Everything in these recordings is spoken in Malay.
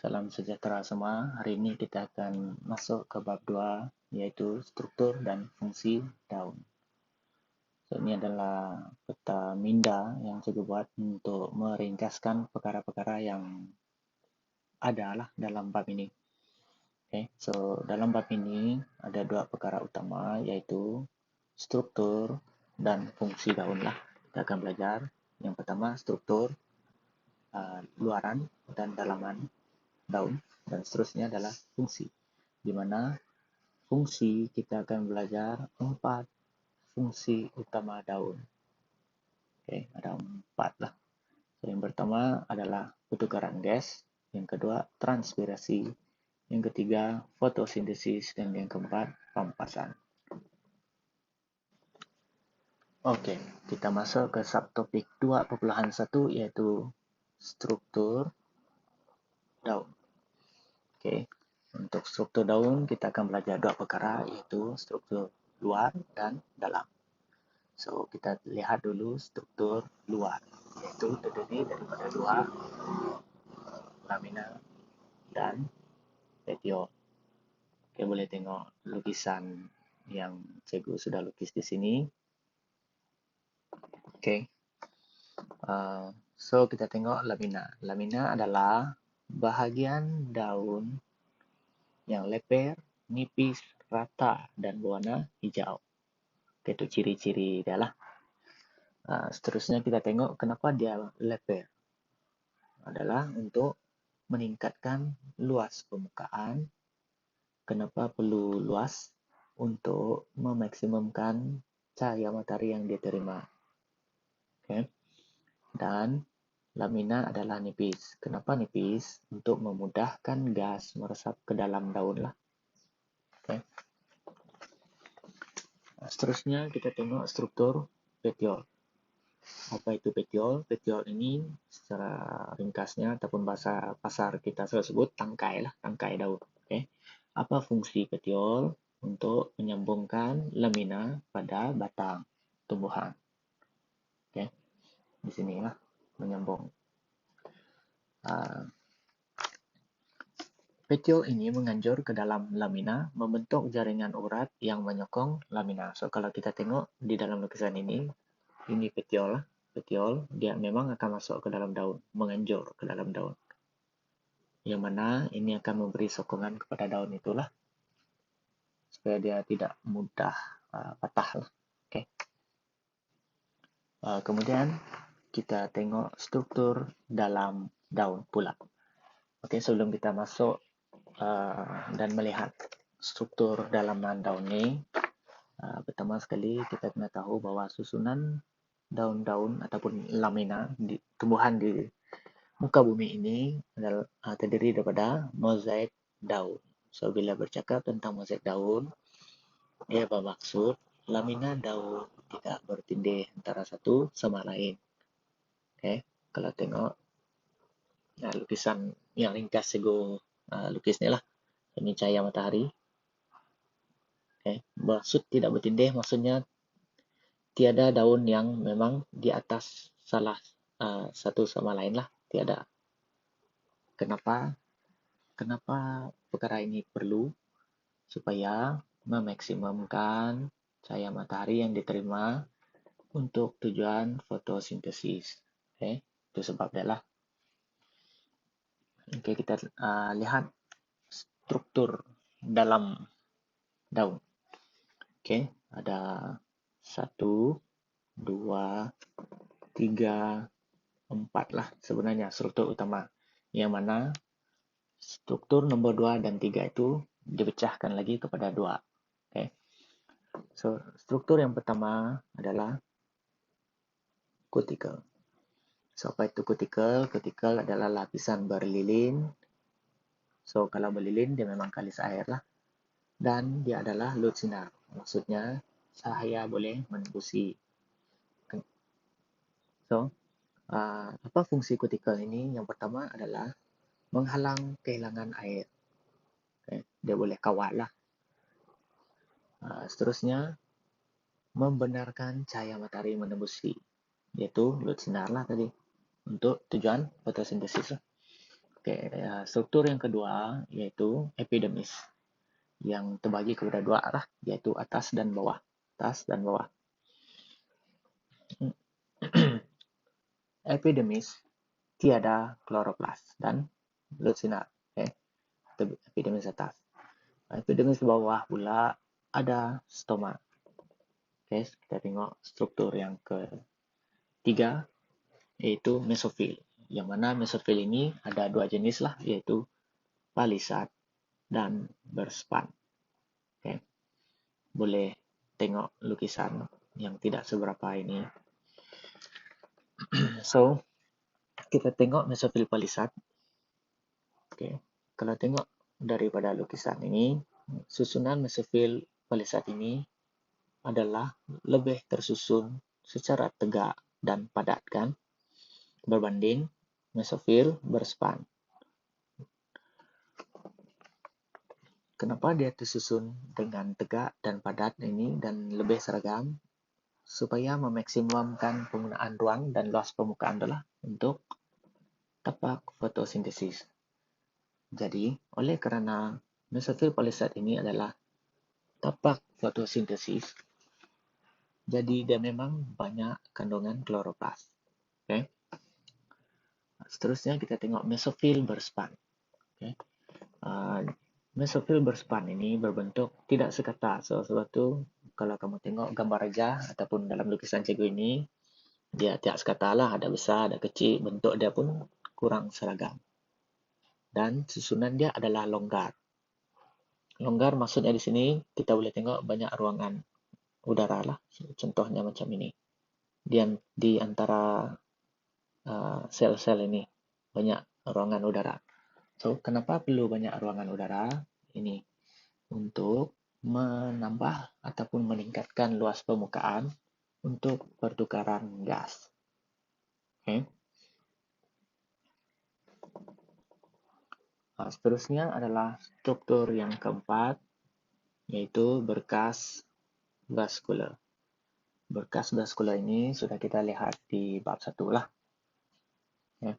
Salam sejahtera semua. Hari ini kita akan masuk ke bab 2, yaitu struktur dan fungsi daun. So, ini adalah peta minda yang saya buat untuk meringkaskan perkara-perkara yang ada lah dalam bab ini. Okay. So, dalam bab ini ada dua perkara utama, yaitu struktur dan fungsi daun lah. Kita akan belajar yang pertama struktur luaran dan dalaman daun, dan seterusnya adalah fungsi, di mana fungsi kita akan belajar 4 fungsi utama daun. Oke, ada 4 lah. So, yang pertama adalah pertukaran gas, yang kedua transpirasi, yang ketiga fotosintesis, dan yang keempat pampasan. Oke, kita masuk ke subtopik 2.1, yaitu struktur daun. Oke, untuk struktur daun kita akan belajar dua perkara, yaitu struktur luar dan dalam. So, kita lihat dulu struktur luar, yaitu terdiri daripada dua lamina dan petiole. Oke, boleh tengok lukisan yang cikgu sudah lukis di sini. Oke, so kita tengok lamina. Lamina adalah bahagian daun yang leper, nipis, rata, dan berwarna hijau. Itu ciri-ciri dia lah. Seterusnya kita tengok kenapa dia leper. Adalah untuk meningkatkan luas permukaan. Kenapa perlu luas? Untuk memaksimumkan cahaya matahari yang diterima. Okay. Dan lamina adalah nipis. Kenapa nipis? Untuk memudahkan gas meresap ke dalam daun lah. Okay. Seterusnya kita tengok struktur petiole. Apa itu petiole? Petiole ini secara ringkasnya ataupun bahasa pasar kita selalu sebut tangkai lah, tangkai daun. Okay. Apa fungsi petiole? Untuk menyambungkan lamina pada batang tumbuhan. Okay. Di sinilah menyambung. Petiole ini menganjur ke dalam lamina membentuk jaringan urat yang menyokong lamina. So, kalau kita tengok di dalam lukisan ini petiole. Petiole dia memang akan masuk ke dalam daun, menganjur ke dalam daun. Yang mana ini akan memberi sokongan kepada daun itulah, supaya dia tidak mudah patah lah. Okay. Kemudian kita tengok struktur dalam daun pula. Okay, sebelum kita masuk dan melihat struktur dalaman daun ini, pertama sekali kita kena tahu bahawa susunan daun-daun ataupun lamina di tumbuhan di muka bumi ini adalah terdiri daripada mozaik daun. So, bila bercakap tentang mozaik daun, ia bermaksud lamina daun tidak bertindih antara satu sama lain. Okay. Kalau tengok lukisan yang ringkas cikgu lukis ni lah. Ini cahaya matahari. Okay. Maksud tidak bertindih, maksudnya tiada daun yang memang di atas salah satu sama lain lah. Tiada. Kenapa? Kenapa perkara ini perlu? Supaya memaksimumkan cahaya matahari yang diterima untuk tujuan fotosintesis. Okay. Itu sebab dia lah. Okay, kita lihat struktur dalam daun. Okay, ada 1, 2, 3, 4 lah sebenarnya struktur utama. Yang mana struktur nombor 2 dan 3 itu dipecahkan lagi kepada 2. Okay. So, struktur yang pertama adalah kutikel. So, apa itu kutikel? Kutikel adalah lapisan berlilin. So, kalau berlilin dia memang kalis air lah. Dan dia adalah lut sinar. Maksudnya cahaya boleh menembusi. So, apa fungsi kutikel ini? Yang pertama adalah menghalang kehilangan air. Okay. Dia boleh kawal lah. Seterusnya, membenarkan cahaya matahari menembusi. Iaitu lut sinar lah tadi. Untuk tujuan fotosintesis lah. Oke, struktur yang kedua yaitu epidermis yang terbagi kepada dua arah, yaitu atas dan bawah. Atas dan bawah. Epidermis tiada kloroplas dan lucinar. Okay. Epidermis atas. Epidermis bawah pula ada stoma. Okay, kita tengok struktur yang ketiga yaitu mesofil. Yang mana mesofil ini ada dua jenis lah, yaitu palisad dan berspan. Okay. Boleh tengok lukisan yang tidak seberapa ini. So, kita tengok mesofil palisad. Okay. Kalau tengok daripada lukisan ini, susunan mesofil palisad ini adalah lebih tersusun secara tegak dan padat kan, berbanding mesofil berspan. Kenapa dia tersusun dengan tegak dan padat ini dan lebih seragam? Supaya memaksimumkan penggunaan ruang dan luas permukaan adalah untuk tapak fotosintesis. Jadi, oleh kerana mesofil palisad ini adalah tapak fotosintesis, jadi dia memang banyak kandungan kloroplas. Okay. Seterusnya kita tengok mesofil berspan. Okay. Mesofil berspan ini berbentuk tidak sekata. Sebab tu kalau kamu tengok gambar raja ataupun dalam lukisan cikgu ini, dia tidak sekata lah, ada besar, ada kecil, bentuk dia pun kurang seragam. Dan susunan dia adalah longgar. Longgar maksudnya di sini kita boleh tengok banyak ruangan udara lah. Contohnya macam ini. Di antara sel-sel ini banyak ruangan udara. So, kenapa perlu banyak ruangan udara? Ini untuk menambah ataupun meningkatkan luas permukaan untuk pertukaran gas. Okay. Seterusnya adalah struktur yang keempat, yaitu berkas vaskular. Berkas vaskular ini sudah kita lihat di bab 1 lah. Ya.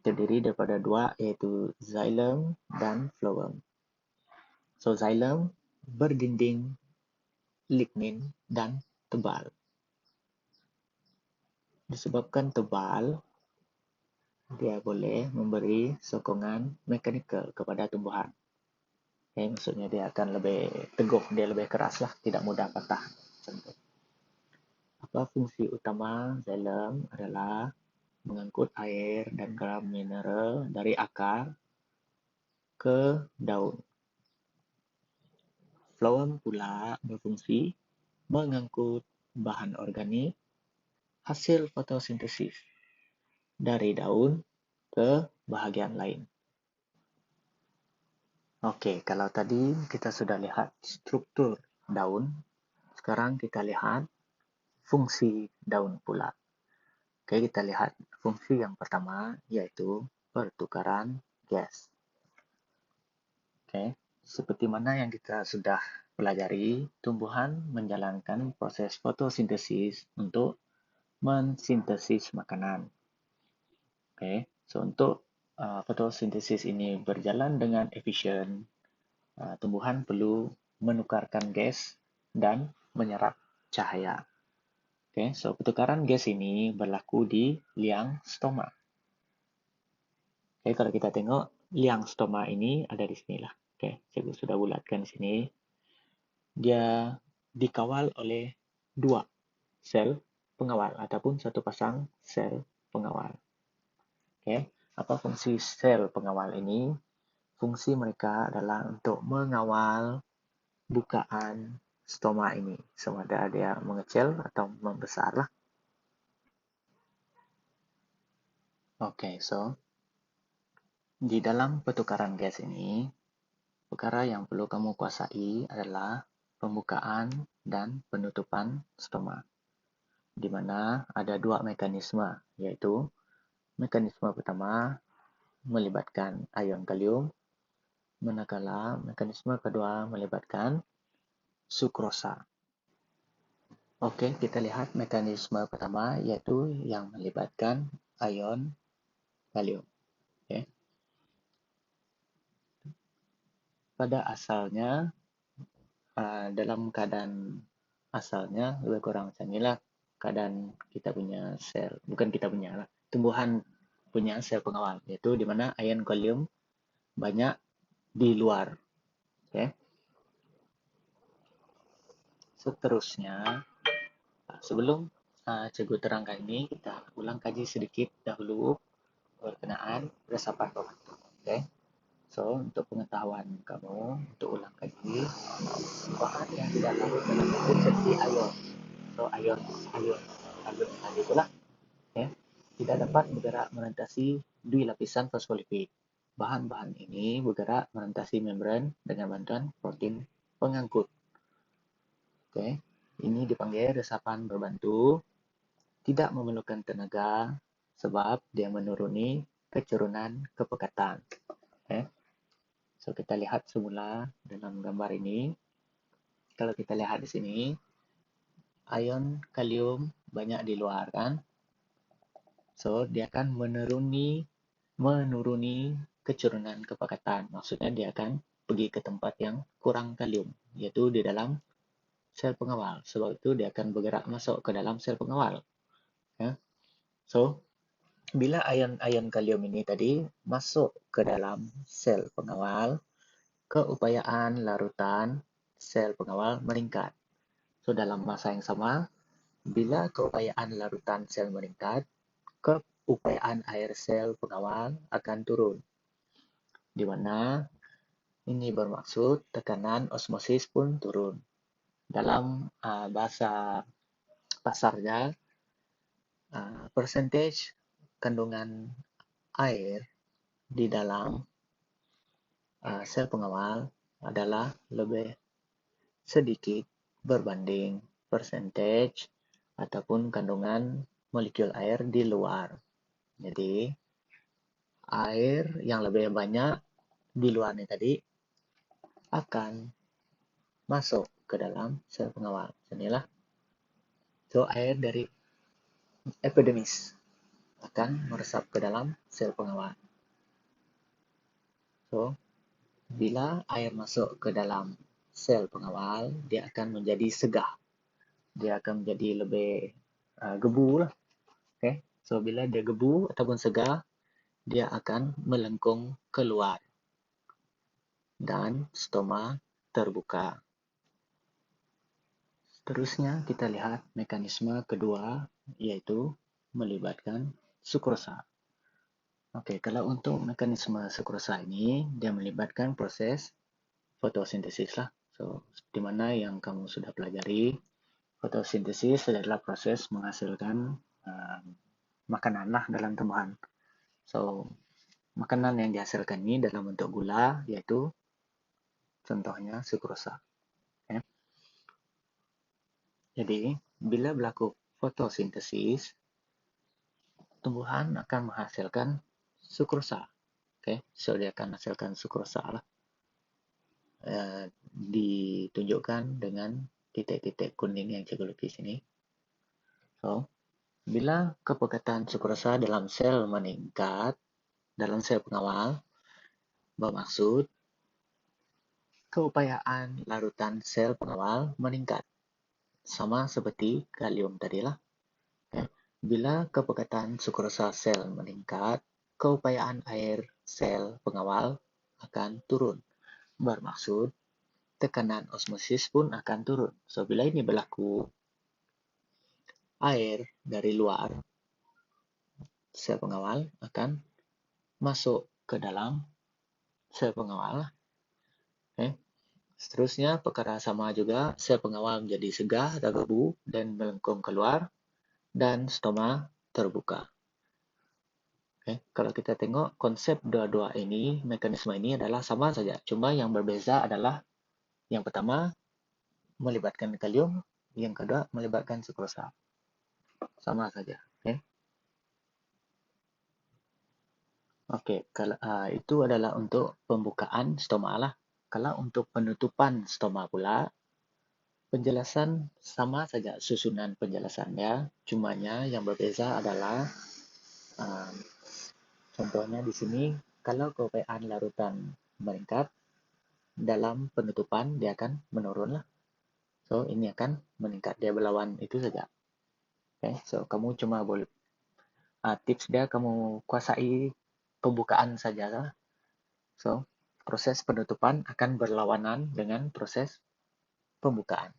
Terdiri daripada dua, yaitu xylem dan phloem. So, xylem berdinding lignin dan tebal. Disebabkan tebal, dia boleh memberi sokongan mekanikal kepada tumbuhan. Okay, maksudnya dia akan lebih teguh, dia lebih keras lah, tidak mudah patah. Apa fungsi utama xylem adalah mengangkut air dan garam mineral dari akar ke daun. Phloem pula berfungsi mengangkut bahan organik hasil fotosintesis dari daun ke bahagian lain. Okey, kalau tadi kita sudah lihat struktur daun, sekarang kita lihat fungsi daun pula. Okey, kita lihat fungsi yang pertama, iaitu pertukaran gas. Okey, seperti mana yang kita sudah pelajari, tumbuhan menjalankan proses fotosintesis untuk mensintesis makanan. Okey, so untuk fotosintesis ini berjalan dengan efisien, tumbuhan perlu menukarkan gas dan menyerap cahaya. Okay, so pertukaran gas ini berlaku di liang stoma. Okay, kalau kita tengok liang stoma ini ada di sini lah. Okay, cikgu sudah bulatkan di sini. Dia dikawal oleh dua sel pengawal ataupun satu pasang sel pengawal. Okay, apa fungsi sel pengawal ini? Fungsi mereka adalah untuk mengawal bukaan stoma ini, sama ada dia mengecil atau membesar lah. Oke, so di dalam pertukaran gas ini, perkara yang perlu kamu kuasai adalah pembukaan dan penutupan stoma, di mana ada dua mekanisme, yaitu mekanisme pertama melibatkan ion kalium, manakala mekanisme kedua melibatkan sukrosa. Oke, kita lihat mekanisme pertama, yaitu yang melibatkan ion kalium. Okay. pada asalnya, dalam keadaan asalnya lebih kurang macam inilah keadaan kita punya sel, bukan kita punya lah, tumbuhan punya sel pengawal, yaitu di mana ion kalium banyak di luar. Okay. Seterusnya, sebelum cikgu terangkan ini, kita ulang kaji sedikit dahulu berkenaan resapan pembentuk. Okay. So, untuk pengetahuan kamu, untuk ulang kaji, bahan yang tidak larut dalam bentuk seperti ion. So, ion tadi itulah, ya, tidak dapat bergerak melintasi dua lapisan fosfolipid. Bahan-bahan ini bergerak melintasi membran dengan bantuan protein pengangkut. Oke, ini dipanggil resapan berbantu, tidak memerlukan tenaga sebab dia menuruni keturunan kepekatan. Okay. So, kita lihat semula dalam gambar ini. Kalau kita lihat di sini, ion kalium banyak di luar kan. So, dia akan menuruni keturunan kepekatan. Maksudnya dia akan pergi ke tempat yang kurang kalium, yaitu di dalam sel pengawal. Sebab itu dia akan bergerak masuk ke dalam sel pengawal. Ya. So, bila ion kalium ini tadi masuk ke dalam sel pengawal, keupayaan larutan sel pengawal meningkat. So, dalam masa yang sama, bila keupayaan larutan sel meningkat, keupayaan air sel pengawal akan turun. Di mana ini bermaksud tekanan osmosis pun turun. Dalam bahasa pasarnya, persentage kandungan air di dalam sel pengawal adalah lebih sedikit berbanding percentage ataupun kandungan molekul air di luar. Jadi, air yang lebih banyak di luar ini tadi akan masuk ke dalam sel pengawal. Inilah. So, air dari epidermis akan meresap ke dalam sel pengawal. So, bila air masuk ke dalam sel pengawal, dia akan menjadi segah. Dia akan menjadi lebih gebu lah. Okay. So, bila dia gebu ataupun segah, dia akan melengkung keluar dan stoma terbuka. Seterusnya, kita lihat mekanisme kedua, yaitu melibatkan sukrosa. Oke, kalau untuk mekanisme sukrosa ini, dia melibatkan proses fotosintesis lah. So, di mana yang kamu sudah pelajari, fotosintesis adalah proses menghasilkan makanan lah dalam tumbuhan. So, makanan yang dihasilkan ini dalam bentuk gula, yaitu contohnya sukrosa. Okay. Jadi, bila berlaku fotosintesis, tumbuhan akan menghasilkan sukrosa. Okay. So, dia akan menghasilkan sukrosa lah. Ditunjukkan dengan titik-titik kuning yang cikgu lukis ini. So, bila kepekatan sukrosa dalam sel meningkat, dalam sel pengawal, bermaksud keupayaan larutan sel pengawal meningkat. Sama seperti kalium tadilah. Okay. Bila kepekatan sukrosa sel meningkat, keupayaan air sel pengawal akan turun. Bermaksud tekanan osmosis pun akan turun. So, bila ini berlaku, air dari luar sel pengawal akan masuk ke dalam sel pengawal. Okay. Seterusnya, perkara sama juga, sel pengawal menjadi segah atau gebu dan melengkung keluar, dan stoma terbuka. Okay. Kalau kita tengok konsep dua-dua ini, mekanisme ini adalah sama saja. Cuma yang berbeza adalah yang pertama melibatkan kalium, yang kedua melibatkan sukrosa. Sama saja. Okay. Oke, kalau itu adalah untuk pembukaan stoma lah. Kalau untuk penutupan stoma pula, penjelasan sama saja susunan penjelasannya, cumanya yang berbeza adalah contohnya di sini, kalau keupayaan larutan meningkat, dalam penutupan dia akan menurun lah. So ini akan meningkat, dia berlawan itu saja. Oke, so kamu cuma boleh tips dia kamu kuasai pembukaan saja lah. So proses penutupan akan berlawanan dengan proses pembukaan.